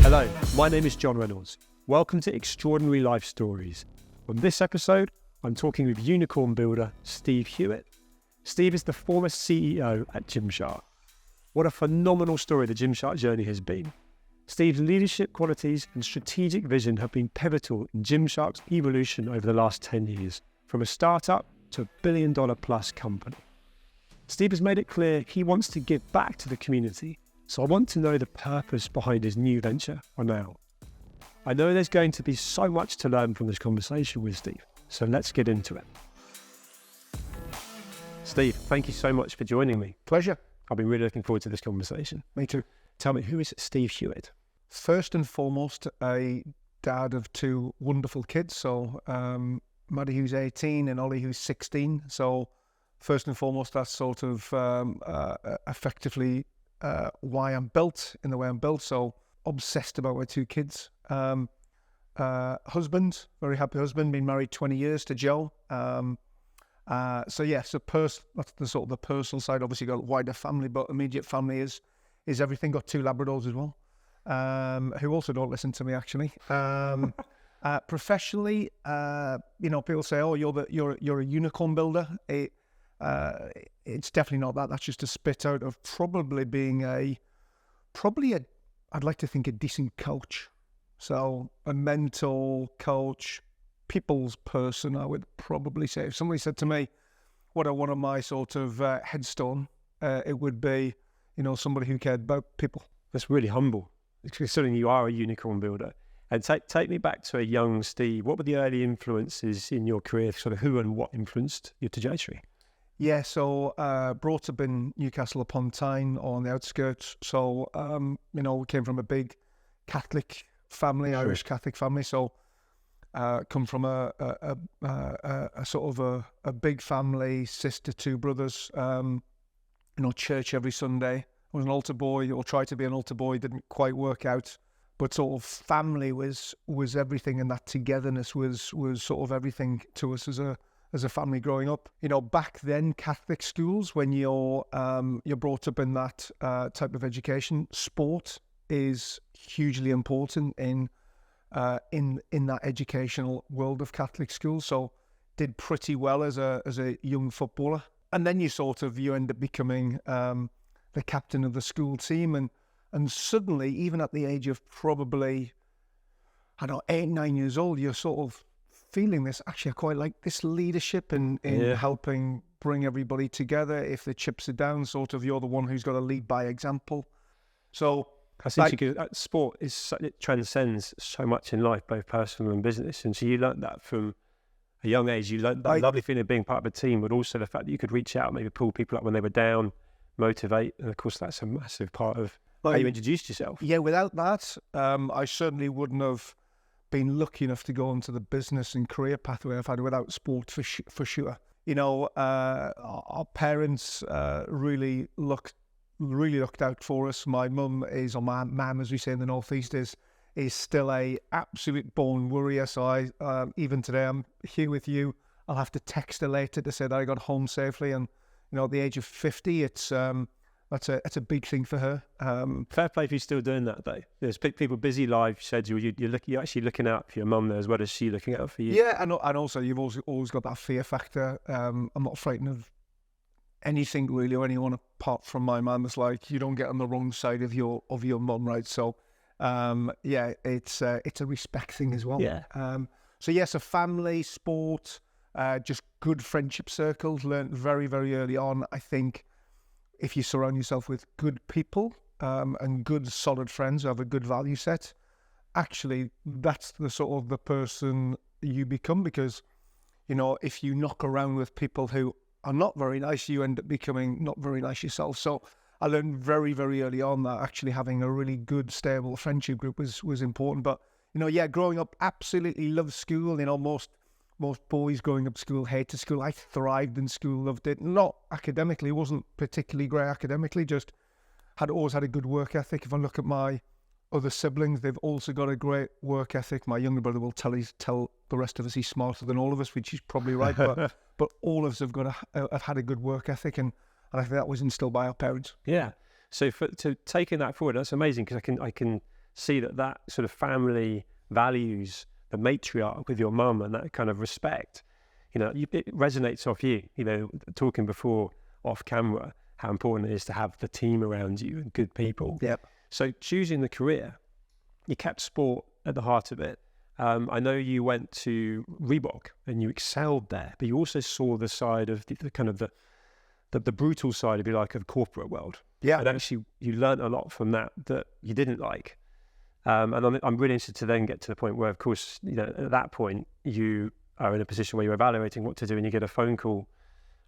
Hello, my name is John Reynolds. Welcome to Extraordinary Life Stories. On this episode, I'm talking with unicorn builder Steve Hewitt. Steve is the former CEO at Gymshark. What a phenomenal story the Gymshark journey has been. Steve's leadership qualities and strategic vision have been pivotal in Gymshark's evolution over the last 10 years, from a startup to a $1 billion plus company. Steve has made it clear he wants to give back to the community, so I want to know the purpose behind his new venture for now. I know there's going to be so much to learn from this conversation with Steve, so let's get into it. Steve, thank you so much for joining me. Pleasure. I've been really looking forward to this conversation. Me too. Tell me, who is Steve Hewitt? First and foremost, a dad of two wonderful kids. So Maddie, who's 18, and Ollie, who's 16. So first and foremost, that's sort of effectively why I'm built in the way I'm built. So obsessed about my two kids. Husband, very happy husband, been married 20 years to Joe. That's the sort of the personal side. Obviously got a wider family, but immediate family is everything. Got two Labradors as well, who also don't listen to me actually. Professionally, people say, "Oh, you're a unicorn builder." It's definitely not that. That's just a spit out of probably being I'd like to think a decent coach. So a mentor coach, people's person, I would probably say. If somebody said to me, what are one of my sort of headstone, it would be, somebody who cared about people. That's really humble, considering you are a unicorn builder. And take me back to a young Steve. What were the early influences in your career? Sort of who and what influenced your trajectory? Yeah, so brought up in Newcastle upon Tyne on the outskirts. So, we came from a big Catholic family, sure. Irish Catholic family. So, come from a sort of a big family, sister, two brothers, church every Sunday. I was an altar boy, or tried to be an altar boy, didn't quite work out. But sort of family was everything, and that togetherness was sort of everything to us as a family growing up. Back then, Catholic schools, when you're brought up in that type of education, sport is hugely important in that educational world of Catholic schools. So did pretty well as a young footballer, and then you end up becoming the captain of the school team, and suddenly, even at the age of probably 8, 9 years old, you're sort of feeling this. Actually, I quite like this leadership in helping bring everybody together. If the chips are down, sort of you're the one who's got to lead by example. So I think sport it transcends so much in life, both personal and business. And so you learned that from a young age. You learned that lovely feeling of being part of a team, but also the fact that you could reach out, maybe pull people up when they were down, motivate. And of course, that's a massive part of how you introduced yourself. Yeah, without that, I certainly wouldn't have been lucky enough to go into the business and career pathway I've had without sport for sure. Our parents really looked out for us. My mum or my mam, as we say in the Northeast, is still a absolute born worrier. So I even today I'm here with you. I'll have to text her later to say that I got home safely. And at the age of 50, it's that's a big thing for her. Fair play if you're still doing that though. There's people busy life schedule. You're actually looking out for your mum there as well as she looking out for you. Yeah, and also you've always got that fear factor. I'm not frightened of anything really or anyone apart from my mum. It's like you don't get on the wrong side of your mum, right? So it's a respect thing as well. Yeah. So family, sport, just good friendship circles. Learned very, very early on. I think if you surround yourself with good people and good solid friends who have a good value set, actually that's the sort of the person you become. Because if you knock around with people who are not very nice, you end up becoming not very nice yourself. So I learned very, very early on that actually having a really good, stable friendship group was important. But growing up, absolutely loved school. Most boys growing up school hated school. I thrived in school, loved it. Not academically, wasn't particularly great academically, just always had a good work ethic. If I look at my other siblings, they've also got a great work ethic. My younger brother will tell the rest of us he's smarter than all of us, which is probably right. But all of us have had a good work ethic, and I think that was instilled by our parents. Yeah. So taking that forward, that's amazing, because I can see that sort of family values, the matriarch with your mum and that kind of respect, it resonates off you. Talking before off camera, how important it is to have the team around you and good people. Yep. So choosing the career, you kept sport at the heart of it. I know you went to Reebok and you excelled there, but you also saw the side of the kind of the brutal side, if you like, of corporate world. Yeah. And actually you learned a lot from that you didn't like. And I'm really interested to then get to the point where, of course, at that point you are in a position where you're evaluating what to do, and you get a phone call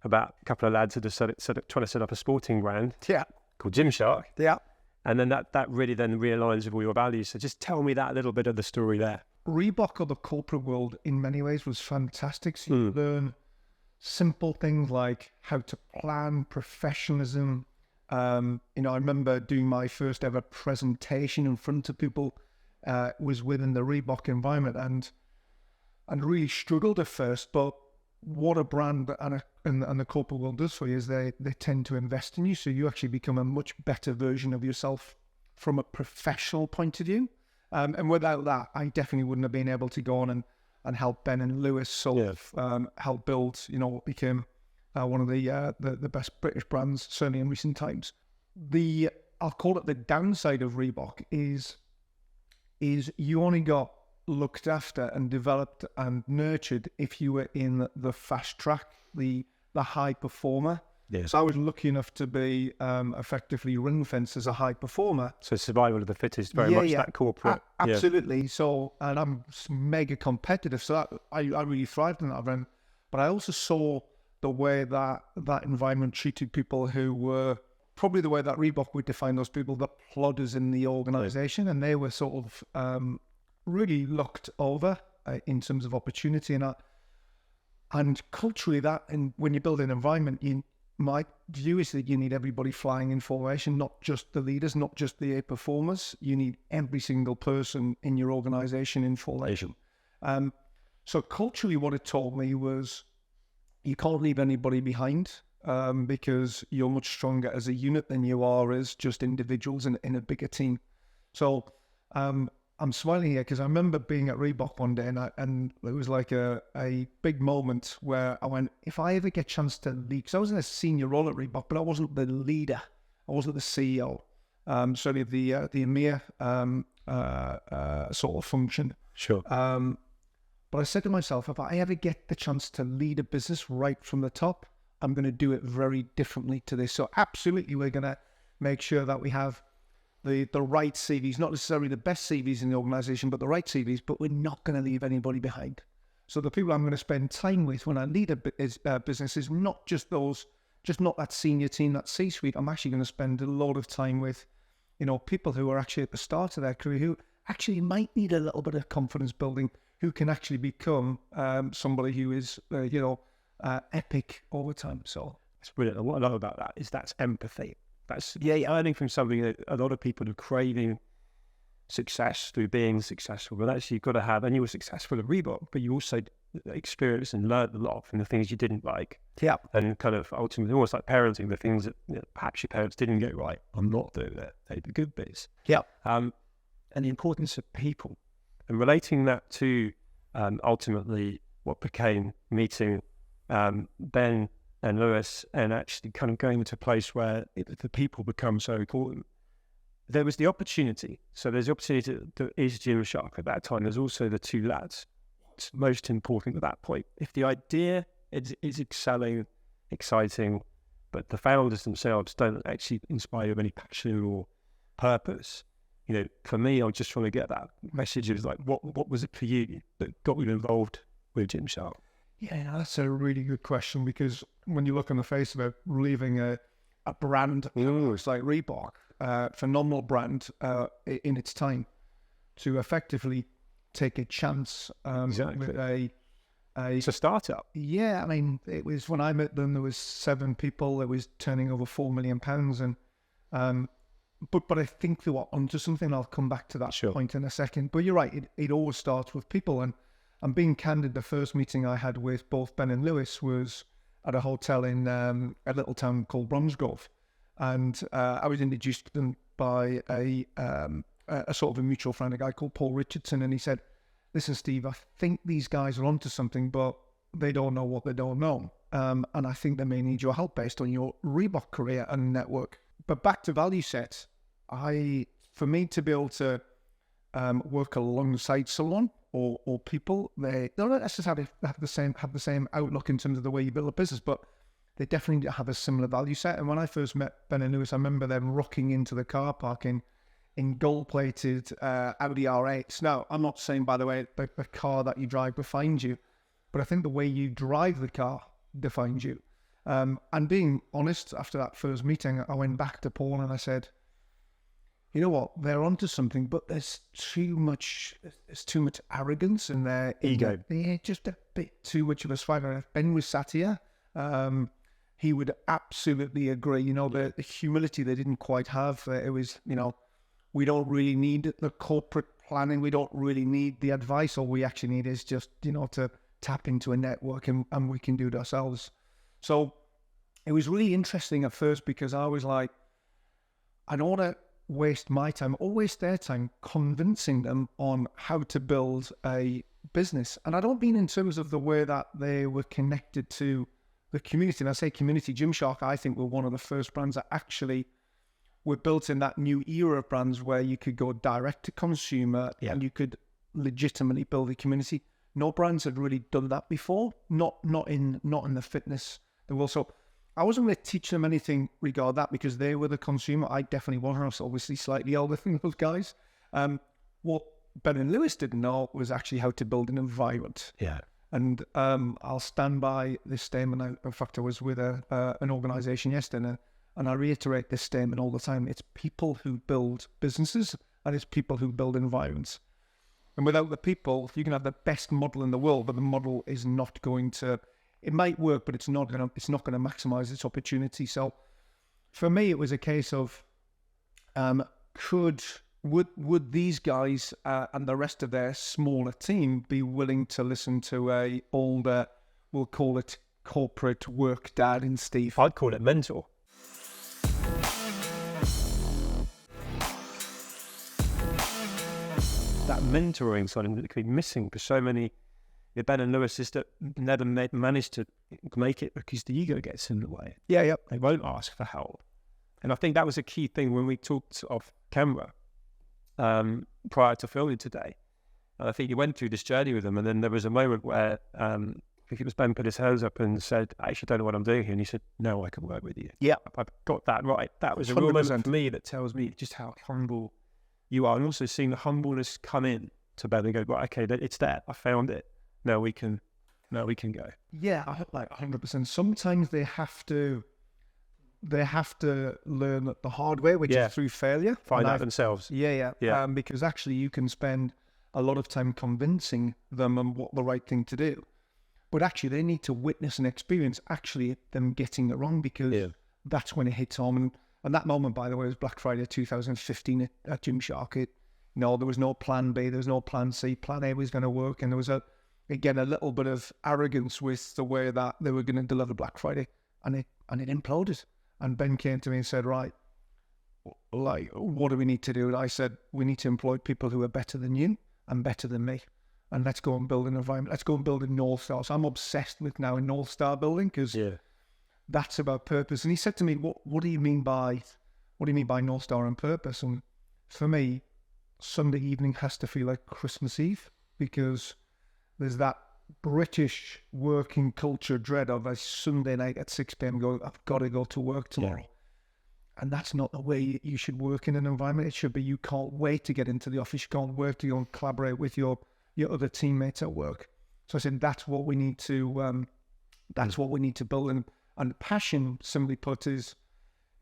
about a couple of lads that are trying to set up a sporting brand called Gymshark. Yeah. And then that really then realigns with all your values. So just tell me that little bit of the story there. Reebok, or the corporate world, in many ways was fantastic. So you learn simple things like how to plan, professionalism. I remember doing my first ever presentation in front of people, was within the Reebok environment, and really struggled at first. But what a brand and the corporate world does for you is they tend to invest in you, so you actually become a much better version of yourself from a professional point of view. And without that, I definitely wouldn't have been able to go on and help Ben and Lewis help build, what became one of the best British brands, certainly in recent times. I'll call it the downside of Reebok is you only got looked after and developed and nurtured if you were in the fast track, the high performer. Yeah. So I was lucky enough to be effectively ring fenced as a high performer. So survival of the fittest, very much that corporate. Absolutely. So, and I'm mega competitive, so I really thrived in that event. But I also saw the way that environment treated people who were probably the way that Reebok would define those people, the plodders in the organisation, and they were sort of really looked over in terms of opportunity and culturally and when you build an environment, my view is that you need everybody flying in formation, not just the leaders, not just the A performers. You need every single person in your organisation in formation. So culturally, what it taught me was you can't leave anybody behind because you're much stronger as a unit than you are as just individuals in a bigger team. So I'm smiling here because I remember being at Reebok one day and it was like a big moment where I went, if I ever get a chance to lead, because I was in a senior role at Reebok, but I wasn't the leader. I wasn't the CEO. Certainly the EMEA sort of function. Sure. But I said to myself, if I ever get the chance to lead a business right from the top, I'm going to do it very differently to this. So absolutely, we're going to make sure that we have the right CVs, not necessarily the best CVs in the organisation, but the right CVs, but we're not going to leave anybody behind. So the people I'm going to spend time with when I lead a business is not just not that senior team, that C-suite. I'm actually going to spend a lot of time with, people who are actually at the start of their career, who actually might need a little bit of confidence building, who can actually become somebody who is, epic over time. So it's brilliant. And what I love about that is that's empathy. That's learning from something that a lot of people are craving success through being successful. But actually, you've got to have, and you were successful at Reebok, but you also experienced and learned a lot from the things you didn't like. Yeah. And kind of ultimately, almost like parenting, the things that perhaps your parents didn't get right. I'm not doing that. They're the good bits. Yeah. And the importance of people and relating that to ultimately what became meeting Ben and Lewis, and actually kind of going into a place where the people become so important. There was the opportunity. So there's the opportunity that is Gymshark at that time. There's also the two lads. What's most important at that point? If the idea is excelling, exciting, but the founders themselves don't actually inspire you of any passion or purpose, for me, I'm just trying to get that message of like, what was it for you that got you involved with Gymshark? Yeah, that's a really good question, because when you look on the face of it, leaving a brand, it's like Reebok, phenomenal brand in its time, to effectively take a chance with it's a startup. Yeah, I mean, it was when I met them, there was 7 people. It was turning over £4 million, and but I think they were onto something. I'll come back to that point in a second. But you're right, it always starts with people, and being candid, the first meeting I had with both Ben and Lewis was at a hotel in a little town called Bromsgrove. And I was introduced to them by a a sort of a mutual friend, a guy called Paul Richardson, and he said, listen, Steve, I think these guys are onto something, but they don't know what they don't know. And I think they may need your help based on your Reebok career and network. But back to value set, for me to be able to work alongside someone or people, they don't necessarily have the same outlook in terms of the way you build a business, but they definitely have a similar value set. And when I first met Ben and Lewis, I remember them rocking into the car park in gold-plated Audi R8s. Now, I'm not saying, by the way, the car that you drive defines you, but I think the way you drive the car defines you. And being honest, after that first meeting, I went back to Paul and I said, you know what, they're onto something, but there's too much arrogance in their ego. Yeah, just a bit too much of a swagger. If Ben was sat here, he would absolutely agree. You know, the humility they didn't quite have. It was, you know, we don't really need the corporate planning. We don't really need the advice. All we actually need is just, you know, to tap into a network and we can do it ourselves. So it was really interesting at first because I was like, I don't want to waste my time or waste their time convincing them on how to build a business. And I don't mean in terms of the way that they were connected to the community. And I say community, Gymshark, I think, were one of the first brands that actually were built in that new era of brands where you could go direct to consumer and you could legitimately build a community. No brands had really done that before, not in the fitness world. So I wasn't going to teach them anything regarding that because they were the consumer. I definitely wasn't. I was obviously slightly older than those guys. What Ben and Lewis didn't know was actually how to build an environment. Yeah. And I'll stand by this statement. In fact, I was with an organization yesterday, and I reiterate this statement all the time. It's people who build businesses, and it's people who build environments. And without the people, you can have the best model in the world, but the model is not going to. It might work, but it's not going to maximize its opportunity. So, for me, it was a case of, would these guys and the rest of their smaller team be willing to listen to a older, we'll call it corporate work dad in Steve? I'd call it mentor. That mentoring something that could be missing for so many. Ben and Lewis is that never managed to make it because the ego gets in the way. Yeah. They won't ask for help. And I think that was a key thing when we talked off camera prior to filming today. And I think you went through this journey with them, and then there was a moment where I think it was Ben put his hands up and said, I actually don't know what I'm doing here. And he said, no, I can work with you. Yeah. I got that right. That was a 100%. real moment for me that tells me just how humble you are. And also seeing the humbleness come in to Ben and go, right, okay, it's there. I found it. Now we can go. Yeah, like 100%. Sometimes they have to learn the hard way, which is through failure. Find out themselves. Yeah. Because actually you can spend a lot of time convincing them on what the right thing to do. But actually they need to witness and experience actually them getting it wrong, because that's when it hits home. And that moment, by the way, was Black Friday 2015 at Gymshark. There was no plan B, there was no plan C. Plan A was going to work, and there was a little bit of arrogance with the way that they were going to deliver Black Friday, and it imploded. And Ben came to me and said, right, like, what do we need to do? And I said, we need to employ people who are better than you and better than me. And let's go and build an environment. Let's go and build a North Star. So I'm obsessed with now a North Star building, because that's about purpose. And he said to me, what do you mean by North Star and purpose? And for me, Sunday evening has to feel like Christmas Eve, because there's that British working culture dread of a Sunday night at 6 p.m. going, I've got to go to work tomorrow. Yeah. And that's not the way you should work in an environment. It should be, you can't wait to get into the office. You can't wait to go and collaborate with your other teammates at work. So I said, that's what we need to build. And passion, simply put, is,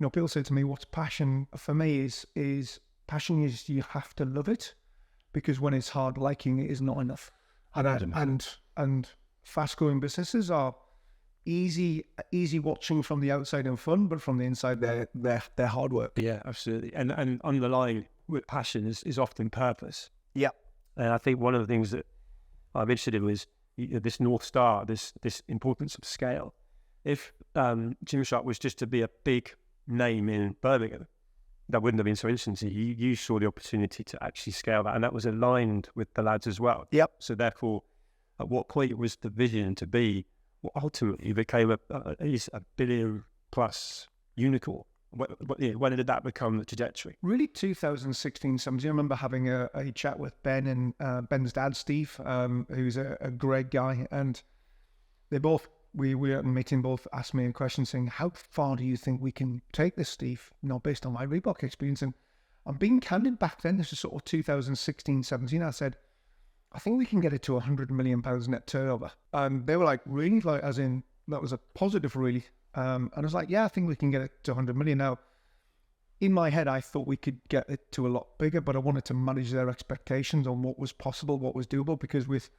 people say to me, what's passion? For me is passion is you have to love it, because when it's hard, liking it is not enough. And fast-growing businesses are easy watching from the outside and fun, but from the inside, they're hard work. Yeah, absolutely. And underlying with passion is often purpose. Yeah. And I think one of the things that I'm interested in was this North Star, this importance of scale. If Gymshark was just to be a big name in Birmingham, that wouldn't have been so interesting to you. You saw the opportunity to actually scale that, and that was aligned with the lads as well. Yep. So therefore, at what point was the vision to be what ultimately became at least $1 billion plus unicorn? When did that become the trajectory? Really 2016, 17. I remember having a chat with Ben and Ben's dad, Steve, who's a great guy. And they both, we were at a meeting, both asked me a question saying, how far do you think we can take this, Steve? Based on my Reebok experience. And I'm being candid back then, this is sort of 2016, 17. I said, I think we can get it to £100 million net turnover. And they were like, really? Like, as in, that was a positive, really. And I was like, yeah, I think we can get it to 100 million. Now, in my head, I thought we could get it to a lot bigger, but I wanted to manage their expectations on what was possible, what was doable, because with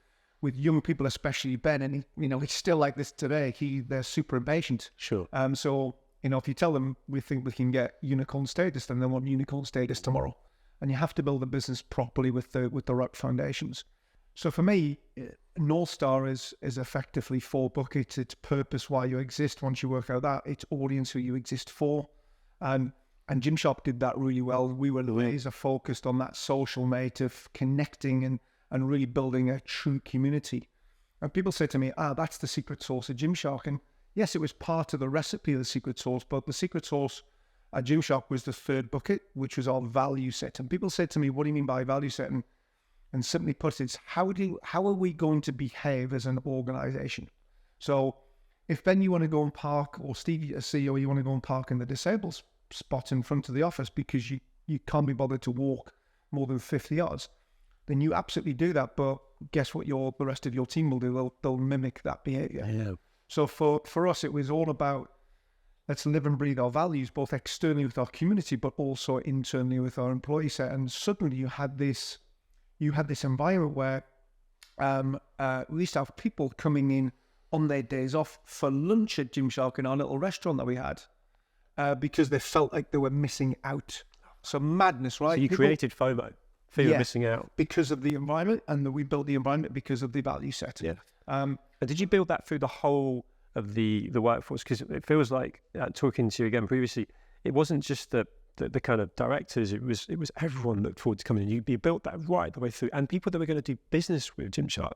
young people, especially Ben, and he's still like this today, they're super impatient. Sure. So, if you tell them we think we can get unicorn status, then they want unicorn status tomorrow. And you have to build a business properly with the right foundations. So for me, North Star is effectively 4 buckets. It's purpose, why you exist. Once you work out that, it's audience, who you exist for. And Gymshark did that really well. We were laser focused on that social native, connecting and really building a true community. And people say to me, that's the secret sauce of Gymshark. And yes, it was part of the recipe of the secret sauce, but the secret sauce at Gymshark was the 3rd bucket, which was our value set. And people say to me, what do you mean by value set? And simply put, it's how are we going to behave as an organization? So if Ben, you want to go and park, or Steve, as CEO, you want to go and park in the disabled spot in front of the office because you can't be bothered to walk more than 50 yards, then you absolutely do that. But guess what the rest of your team will do? They'll mimic that behavior. Yeah. So for us, it was all about, let's live and breathe our values, both externally with our community, but also internally with our employee set. And suddenly you had this environment where we used to have people coming in on their days off for lunch at Gymshark in our little restaurant that we had because they felt like they were missing out. So madness, right? So you created FOMO, fear of missing out. Because of the environment, and we built the environment because of the value set. Yeah. And did you build that through the whole of the workforce? Because it feels like, talking to you again previously, it wasn't just the kind of directors, it was everyone looked forward to coming in. You built that right the way through, and people that were going to do business with Gymshark.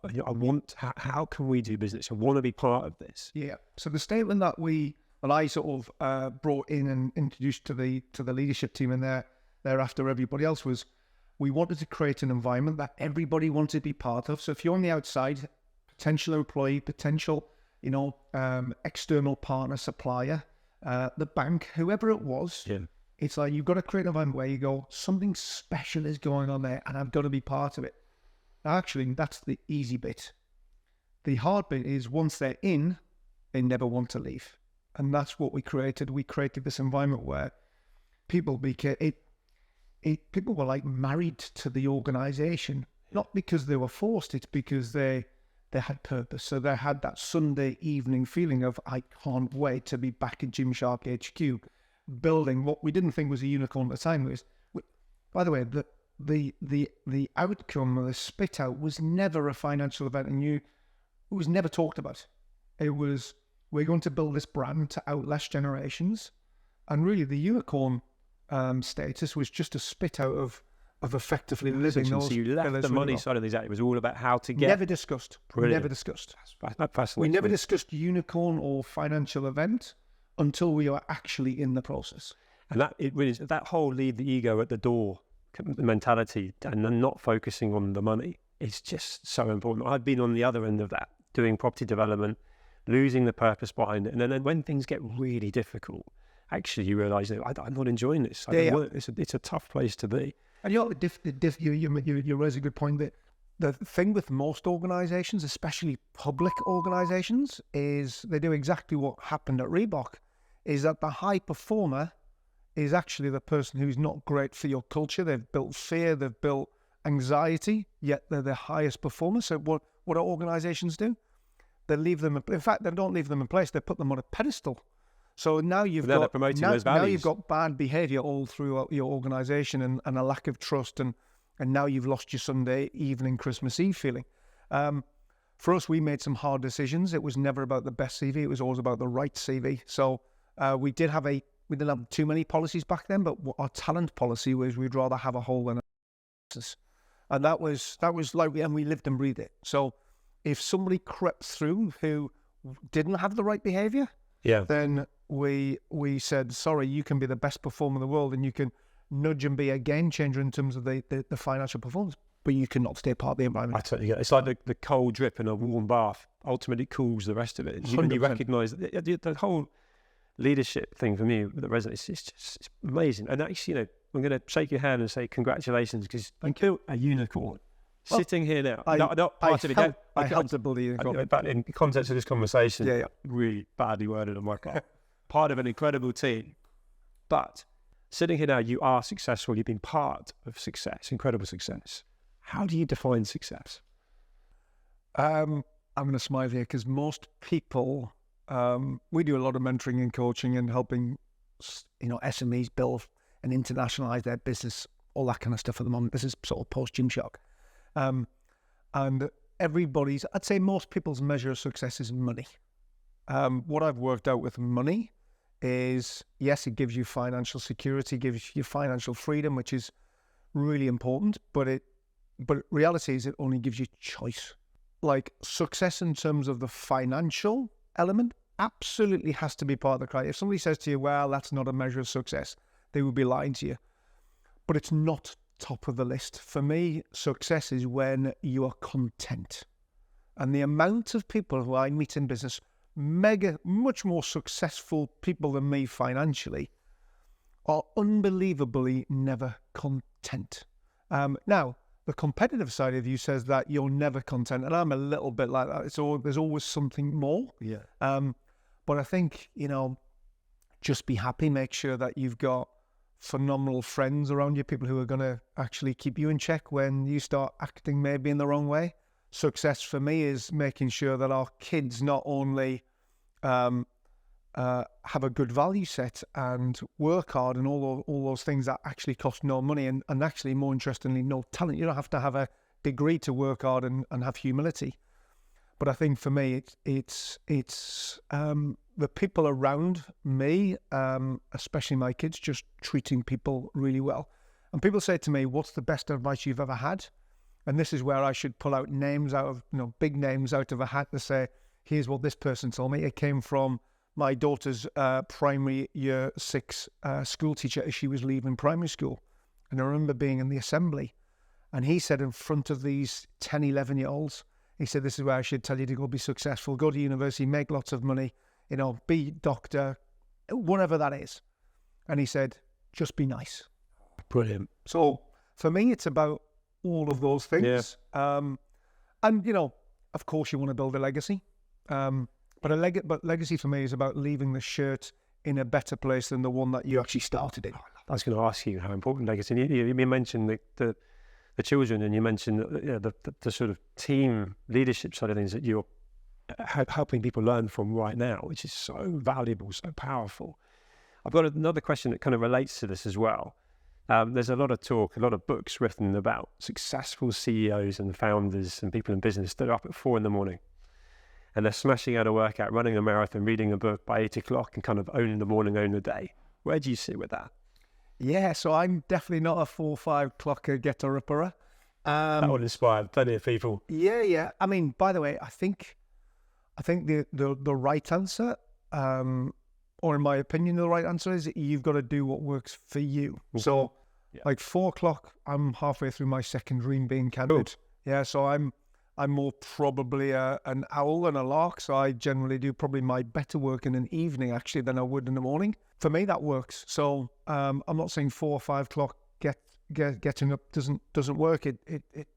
How can we do business? I want to be part of this. Yeah. So the statement that I sort of brought in and introduced to the leadership team, and thereafter everybody else, was we wanted to create an environment that everybody wanted to be part of. So if you're on the outside, potential employee, potential external partner, supplier, the bank, whoever it was. Yeah. It's like you've got to create an environment where you go, something special is going on there and I've got to be part of it. Actually, that's the easy bit. The hard bit is once they're in, they never want to leave. And that's what we created. We created this environment where people people were like married to the organization, not because they were forced, it's because they had purpose. So they had that Sunday evening feeling of, I can't wait to be back at Gymshark HQ. Building what we didn't think was a unicorn at the time. By the way, the outcome of the spit out was never a financial event, and it was never talked about. It was, we're going to build this brand to outlast generations, and really the unicorn status was just a spit out of effectively living those. So you left the money side of these out. It was all about how to get. Never discussed. Brilliant. Never discussed. That fascinates we never me. discussed unicorn or financial event until we were actually in the process. And it really is that whole leave the ego at the door mentality, and then not focusing on the money. It's just so important. I've been on the other end of that, doing property development, losing the purpose behind it, and then when things get really difficult, actually you realise that I'm not enjoying this. It's a tough place to be. And you raise a good point that the thing with most organisations, especially public organisations, is they do exactly what happened at Reebok, is that the high performer is actually the person who's not great for your culture. They've built fear, they've built anxiety, yet they're the highest performers. So what do organisations do? They leave them, in fact, they don't leave them in place, they put them on a pedestal. So now you've got bad behaviour all throughout your organisation and a lack of trust, and now you've lost your Sunday evening, Christmas Eve feeling. For us, we made some hard decisions. It was never about the best CV, it was always about the right CV. So we did have a we didn't have too many policies back then, but our talent policy was we'd rather have a hole than a business. And that was like, and we lived and breathed it. So if somebody crept through who didn't have the right behavior, then we said, sorry, you can be the best performer in the world and you can nudge and be a game changer in terms of the financial performance, but you cannot stay part of the environment. I totally get it. It's like the cold drip in a warm bath ultimately cools the rest of it. And you recognise the whole leadership thing for me that resonates. It's amazing. And actually, I'm going to shake your hand and say congratulations, because you built a unicorn. Sitting here now, not part of it. I helped to build a unicorn. But in the context of this conversation, really badly worded on my part. Part of an incredible team. But sitting here now, you are successful. You've been part of success, incredible success. How do you define success? I'm going to smile here because most people, we do a lot of mentoring and coaching and helping, SMEs build and internationalize their business, all that kind of stuff at the moment. This is sort of post Gymshark. And I'd say most people's measure of success is money. What I've worked out with money is, yes, it gives you financial security, gives you financial freedom, which is really important, but reality is it only gives you choice. Like success in terms of the financial element absolutely has to be part of the criteria. If somebody says to you, well, that's not a measure of success, they would be lying to you. But it's not top of the list. For me, success is when you are content. And the amount of people who I meet in business, much more successful people than me financially, are unbelievably never content. Now, the competitive side of you says that you're never content, and I'm a little bit like that. There's always something more. But I think, just be happy, make sure that you've got phenomenal friends around you, people who are going to actually keep you in check when you start acting maybe in the wrong way. Success for me is making sure that our kids not only have a good value set and work hard and all those things that actually cost no money and actually, more interestingly, no talent. You don't have to have a degree to work hard and have humility. But I think for me, it's the people around me, especially my kids, just treating people really well. And people say to me, what's the best advice you've ever had? And this is where I should pull out names out of, big names out of a hat to say, here's what this person told me. It came from my daughter's primary year 6 school teacher as she was leaving primary school. And I remember being in the assembly, and he said in front of these 10, 11-year-olds, he said, this is where I should tell you to go be successful, go to university, make lots of money, be doctor, whatever that is. And he said, just be nice. Brilliant. So for me, it's about all of those things. And, of course you want to build a legacy. But legacy for me is about leaving the shirt in a better place than the one that you actually started in. I was going to ask you how important legacy. You mentioned the children, and you mentioned the sort of team leadership side of things that you're helping people learn from right now, which is so valuable, so powerful. I've got another question that kind of relates to this as well. There's a lot of talk, a lot of books written about successful CEOs and founders and people in business that are up at 4 a.m. and they're smashing out a workout, running a marathon, reading a book by 8 o'clock and kind of owning the morning, owning the day. Where do you sit with that? Yeah, so I'm definitely not a 4 or 5 o'clocker getter-upperer. That would inspire plenty of people. Yeah. I mean, by the way, I think the right answer, or in my opinion, the right answer is you've got to do what works for you. So, like 4 o'clock, I'm halfway through my second dream, being candid. Yeah, so I'm more probably an owl than a lark. So I generally do probably my better work in an evening actually than I would in the morning. For me, that works. So I'm not saying 4 or 5 o'clock getting up doesn't work.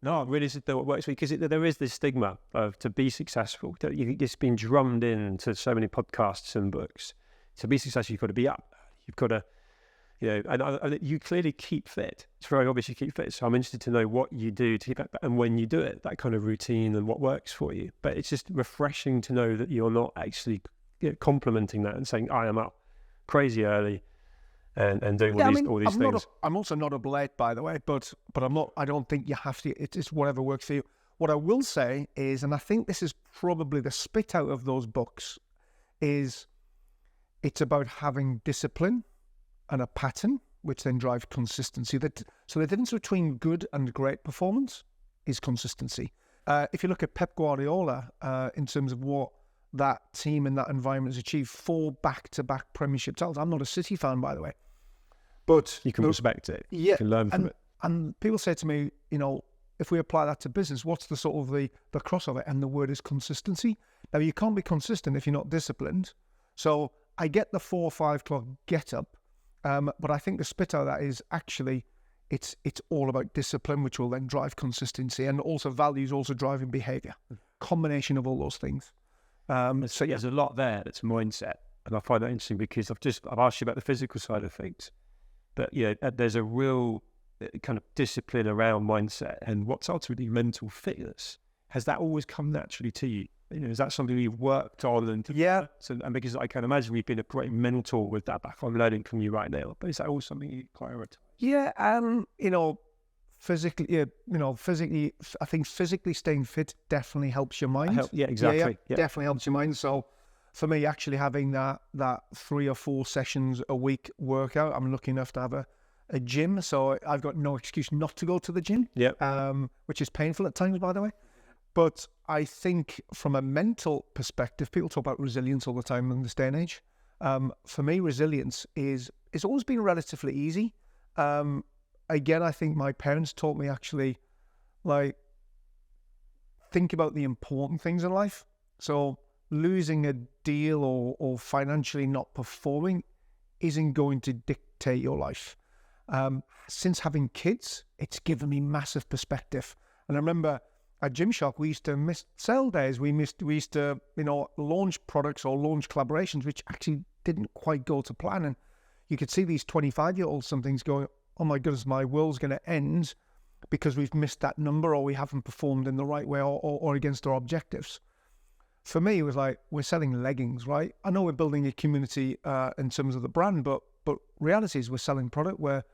No, it really is what works, because there is this stigma of, to be successful, that it's been drummed into so many podcasts and books. To be successful, you've got to be up. You've got to, and you clearly keep fit. It's very obvious you keep fit. So I'm interested to know what you do to keep it, and when you do it, that kind of routine and what works for you. But it's just refreshing to know that you're not actually complementing that and saying, I am up crazy early and doing all these things. I'm also not a blade, by the way, but I'm not. I don't think you have to. It's whatever works for you. What I will say is, and I think this is probably the spit out of those books, is it's about having discipline and a pattern, which then drive consistency. So the difference between good and great performance is consistency. If you look at Pep Guardiola, in terms of what that team and that environment has achieved, 4 back-to-back Premiership titles. I'm not a City fan, by the way, but you can respect it. Yeah, you can learn from it. And people say to me, if we apply that to business, what's the sort of the crossover? And the word is consistency. Now, you can't be consistent if you're not disciplined. So I get the 4 or 5 o'clock get up, but I think the spit out of that is actually it's all about discipline, which will then drive consistency, and also values, also driving behavior. Combination of all those things. There's a lot there that's mindset, and I find that interesting because I've asked you about the physical side of things, but there's a real kind of discipline around mindset and what's ultimately mental fitness. Has that always come naturally to you? Is that something you've worked on? And because I can imagine you've been a great mentor with that back. I'm learning from you right now, but is that always something you prioritize? Yeah, physically, I think physically staying fit definitely helps your mind. Yeah, exactly. Yeah. Definitely helps your mind. So for me, actually having that 3 or 4 sessions a week workout, I'm lucky enough to have a gym, so I've got no excuse not to go to the gym. Yeah. Which is painful at times, by the way. But I think from a mental perspective, people talk about resilience all the time in this day and age. For me, resilience it's always been relatively easy. Again, I think my parents taught me actually, think about the important things in life. So losing a deal or financially not performing isn't going to dictate your life. Since having kids, it's given me massive perspective. And I remember at Gymshark, we used to miss sale days. We used to, launch products or launch collaborations, which actually didn't quite go to plan. And you could see these 25-year-olds, something's going, oh my goodness, my world's going to end because we've missed that number or we haven't performed in the right way or against our objectives. For me, it was like, we're selling leggings, right? I know we're building a community in terms of the brand, but reality is we're selling product where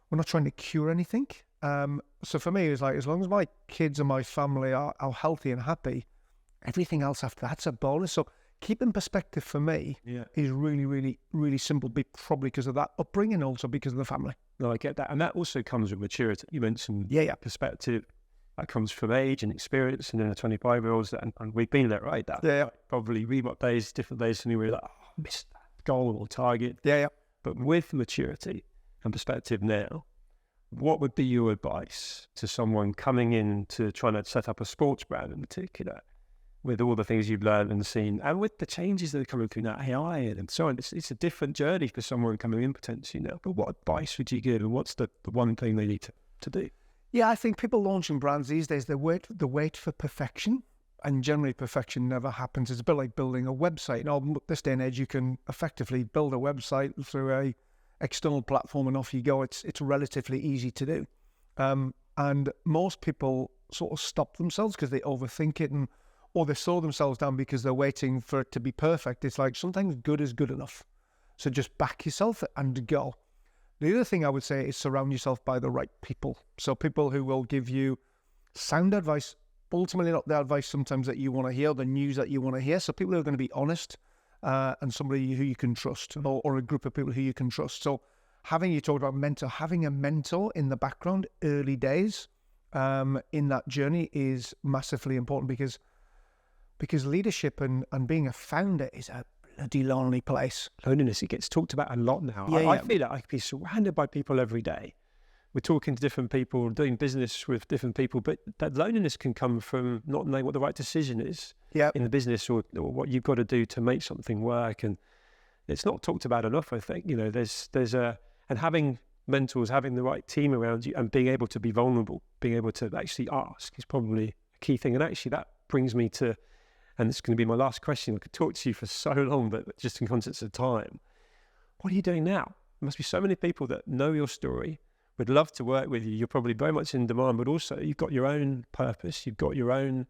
we're not trying to cure anything. So for me, it was like, as long as my kids and my family are healthy and happy, everything else after that's a bonus. So keeping perspective for me is really, really, really simple, probably because of that upbringing, also because of the family. No, I get that. And that also comes with maturity. You mentioned perspective. That comes from age and experience, and then the 25-year-olds, and we've been there, right? Probably Reebok days, different days, and we were like, I missed that goal or target. But with maturity and perspective now, what would be your advice to someone coming in to trying to set up a sports brand in particular, with all the things you've learned and seen, and with the changes that are coming through now, AI and so on? It's a different journey for someone coming in potentially now. But what advice would you give, and what's the one thing they need to do? Yeah, I think people launching brands these days, they wait for perfection, and generally perfection never happens. It's a bit like building a website. This day and age, you can effectively build a website through a external platform and off you go. It's relatively easy to do. And most people sort of stop themselves because they overthink it, or they slow themselves down because they're waiting for it to be perfect. It's like, sometimes good is good enough. So just back yourself and go. The other thing I would say is surround yourself by the right people. So people who will give you sound advice, ultimately not the advice sometimes that you want to hear, the news that you want to hear. So people who are going to be honest, and somebody who you can trust, or a group of people who you can trust. So you talked about mentor, having a mentor in the background early days in that journey is massively important, because leadership and being a founder is a bloody lonely place. Loneliness, it gets talked about a lot now. I feel like I could be surrounded by people every day. We're talking to different people, doing business with different people, but that loneliness can come from not knowing what the right decision is in the business, or what you've got to do to make something work. And it's not talked about enough, I think. And having mentors, having the right team around you, and being able to be vulnerable, being able to actually ask is probably a key thing. And actually that brings me to, and it's going to be my last question. I could talk to you for so long, but just in context of time, what are you doing now? There must be so many people that know your story, would love to work with you. You're probably very much in demand, but also you've got your own purpose. You've got your own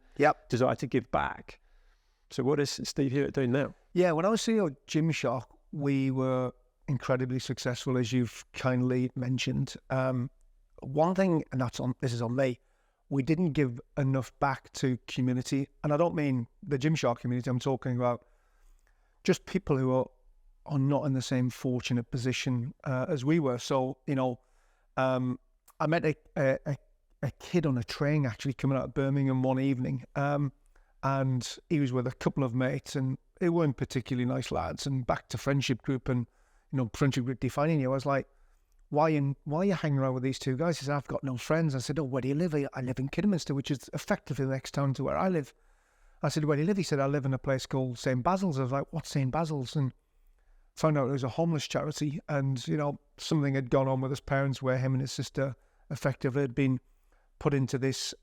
desire to give back. So what is Steve Hewitt doing now? Yeah, when I was CEO of Gymshark, we were incredibly successful, as you've kindly mentioned. One thing, and this is on me, we didn't give enough back to community. And I don't mean the Gymshark community. I'm talking about just people who are not in the same fortunate position as we were. So, I met a kid on a train actually coming out of Birmingham one evening, and he was with a couple of mates, and they weren't particularly nice lads. And back to friendship group, and friendship group defining you. I was like, why are you hanging around with these two guys? He said, I've got no friends. I said, oh, where do you live? I live in Kidderminster, which is effectively the next town to where I live. I said, where do you live? He said, I live in a place called St. Basil's. I was like, what's St. Basil's? And found out it was a homeless charity, and something had gone on with his parents where him and his sister effectively had been put into this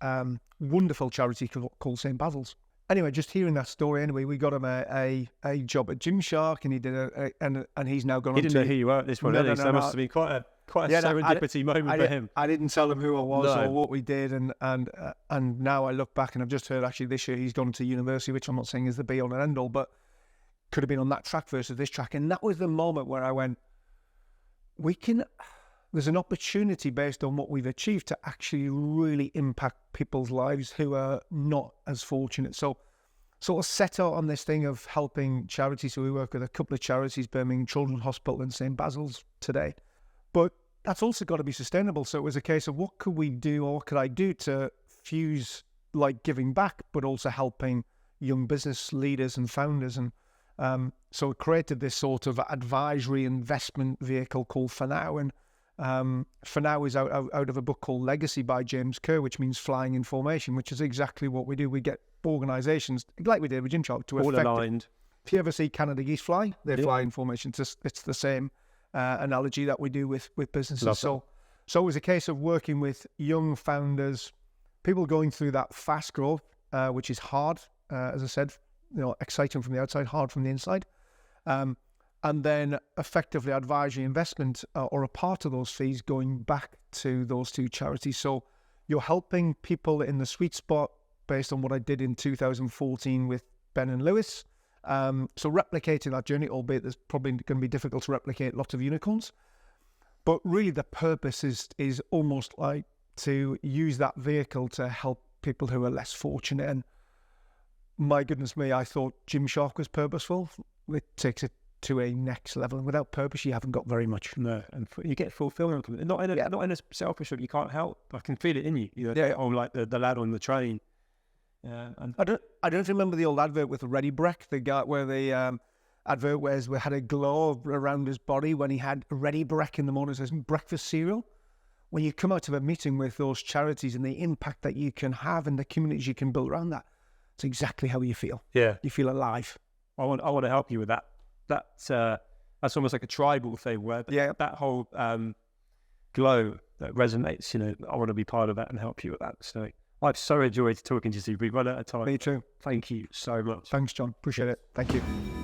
wonderful charity called St. Basil's. Anyway, just hearing that story, anyway, we got him a job at Gymshark, and he did and he's now gone on to... He didn't know who you were at this point, so that must have been quite a serendipity moment for him. I didn't tell him who I was or what we did, and now I look back, and I've just heard actually this year he's gone to university, which I'm not saying is the be all and end all, but could have been on that track versus this track. And that was the moment where I went, there's an opportunity based on what we've achieved to actually really impact people's lives who are not as fortunate. So sort of set out on this thing of helping charities. So we work with a couple of charities, Birmingham Children's Hospital and St. Basil's today. But that's also got to be sustainable. So it was a case of what could we do, or what could I do to fuse like giving back, but also helping young business leaders and founders. And so we created this sort of advisory investment vehicle called For Now. And For Now is out of a book called Legacy by James Kerr, which means flying in formation, which is exactly what we do. We get organisations, like we did with Gymshark, to all aligned. If you ever see Canada geese fly, they fly in formation. It's the same analogy that we do with businesses. So it was a case of working with young founders, people going through that fast growth, which is hard, as I said, exciting from the outside, hard from the inside. And then effectively advisory investment or a part of those fees going back to those two charities. So you're helping people in the sweet spot based on what I did in 2014 with Ben and Lewis. So replicating that journey, albeit there's probably going to be difficult to replicate lots of unicorns. But really the purpose is almost like to use that vehicle to help people who are less fortunate. And my goodness me, I thought Gymshark was purposeful. It takes it to a next level, and without purpose you haven't got very much. No, and you get fulfillment from it. Not in a selfish way. You can't help. I can feel it in you. Oh, like the lad on the train. And I don't remember the old advert with Ready Breck, the guy where the advert was we had a glow around his body when he had Ready Breck in the morning as breakfast cereal. When you come out of a meeting with those charities and the impact that you can have and the communities you can build around that, it's exactly how you feel. Yeah, you feel alive. I want to help you with that. That's almost like a tribal thing where that whole glow that resonates. I want to be part of that and help you with that. So I've so enjoyed talking to you. We've run out of time. Me too. Thank you so much. Thanks, John. Appreciate it. Thank you.